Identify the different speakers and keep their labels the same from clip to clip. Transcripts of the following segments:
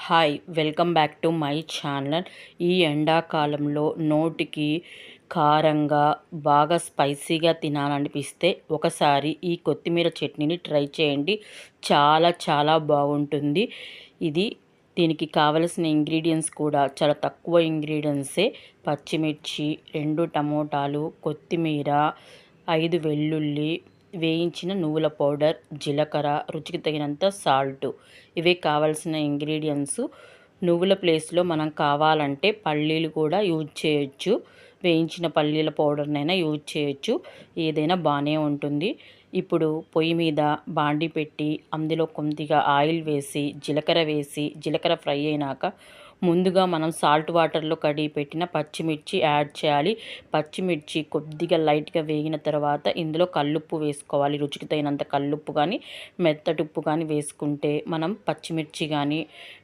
Speaker 1: Hi welcome back to my channel. ఈ ఎండాకాలంలో నోటికి కారంగా బాగా స్పైసీగా తినాలనిపిస్తే ఒకసారి ఈ కొత్తిమీర చట్నీని ట్రై చేయండి. చాలా చాలా బాగుంటుంది. దీనికి కావలసిన ఇంగ్రీడియంట్స్ కూడా చాలా తక్కువ ఇంగ్రీడియంట్సే. పచ్చిమిర్చి, 2 టమోటాలు, కొత్తిమీర, 5 వెల్లుల్లి, వేయించిన నువ్వుల పౌడర్, జీలకర్ర, రుచికి తగినంత సాల్టు. ఇవే కావాల్సిన ఇంగ్రీడియంట్స్. నువ్వుల ప్లేస్లో మనం కావాలంటే పల్లీలు కూడా యూజ్ చేయొచ్చు. వేయించిన పల్లీల పౌడర్నైనా యూజ్ చేయొచ్చు. ఏదైనా బాగానే ఉంటుంది. ఇప్పుడు పొయ్యి మీద బాండి పెట్టి అందులో కొద్దిగా ఆయిల్ వేసి జీలకర్ర ఫ్రై అయినాక ముందుగా మనం సాల్ట్ వాటర్లో కడిగి పెట్టిన పచ్చిమిర్చి యాడ్ చేయాలి. పచ్చిమిర్చి కొద్దిగా లైట్గా వేగిన తర్వాత ఇందులో కల్లుప్పు వేసుకోవాలి. రుచికి తగినంత కల్లుప్పు కానీ మెత్తటి ఉప్పు కానీ వేసుకుంటే మనం పచ్చిమిర్చి కానీ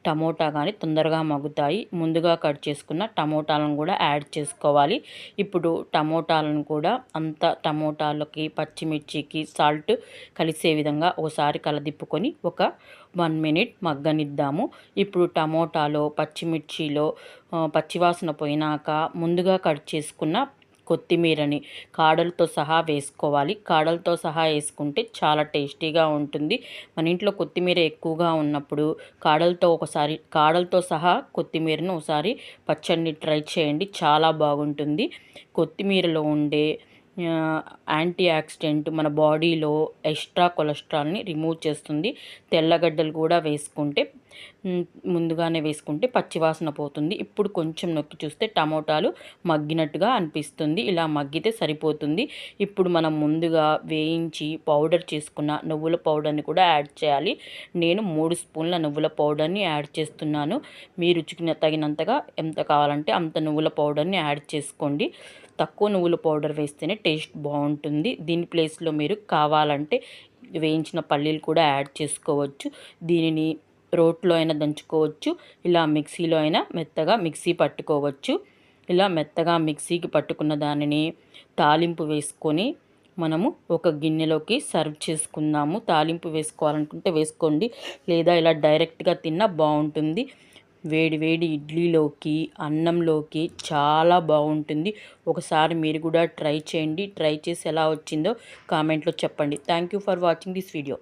Speaker 1: టమోటా కానీ తొందరగా మగ్గుతాయి. ముందుగా కట్ చేసుకున్న టమోటాలను కూడా యాడ్ చేసుకోవాలి. ఇప్పుడు టమోటాలను కూడా టమోటాలకి పచ్చిమిర్చికి సాల్ట్ కలిసే విధంగా ఒకసారి కలదిప్పుకొని ఒక 1 మినిట్ మగ్గనిద్దాము. ఇప్పుడు టమోటాలో పచ్చిమిర్చిలో పచ్చివాసన పోయినాక ముందుగా కట్ చేసుకున్న కొత్తిమీరని కాడలతో సహా వేసుకోవాలి. కాడలతో సహా వేసుకుంటే చాలా టేస్టీగా ఉంటుంది. మన ఇంట్లో కొత్తిమీర ఎక్కువగా ఉన్నప్పుడు కాడలతో సహా కొత్తిమీరను ఒకసారి పచ్చడిని ట్రై చేయండి. చాలా బాగుంటుంది. కొత్తిమీరలో ఉండే యాంటీ ఆక్సిడెంట్ మన బాడీలో ఎక్స్ట్రా కొలెస్ట్రాల్ని రిమూవ్ చేస్తుంది. తెల్లగడ్డలు కూడా ముందుగానే వేసుకుంటే పచ్చివాసన పోతుంది. ఇప్పుడు కొంచెం నొక్కి చూస్తే టమోటాలు మగ్గినట్టుగా అనిపిస్తుంది. ఇలా మగ్గితే సరిపోతుంది. ఇప్పుడు మనం ముందుగా వేయించి పౌడర్ చేసుకున్న నువ్వుల పౌడర్ని కూడా యాడ్ చేయాలి. నేను 3 స్పూన్ల నువ్వుల పౌడర్ని యాడ్ చేస్తున్నాను. మీ రుచికి తగినంతగా ఎంత కావాలంటే అంత నువ్వుల పౌడర్ని యాడ్ చేసుకోండి. తక్కువ నువ్వుల పౌడర్ వేస్తేనే టేస్ట్ బాగుంటుంది. దీని ప్లేస్లో మీరు కావాలంటే వేయించిన పల్లీలు కూడా యాడ్ చేసుకోవచ్చు. దీనిని రోట్లో అయినా దంచుకోవచ్చు. ఇలా మిక్సీలో అయినా మెత్తగా మిక్సీ పట్టుకోవచ్చు. ఇలా మెత్తగా మిక్సీకి పట్టుకున్న దానిని తాలింపు వేసుకొని మనము ఒక గిన్నెలోకి సర్వ్ చేసుకుందాము. తాలింపు వేసుకోవాలనుకుంటే వేసుకోండి, లేదా ఇలా డైరెక్ట్గా తిన్నా బాగుంటుంది. వేడి వేడి ఇడ్లీలోకి అన్నంలోకి చాలా బాగుంటుంది. ఒకసారి మీరు కూడా ట్రై చేయండి. ట్రై చేసి ఎలా వచ్చిందో కామెంట్లో చెప్పండి. Thank you for watching this video.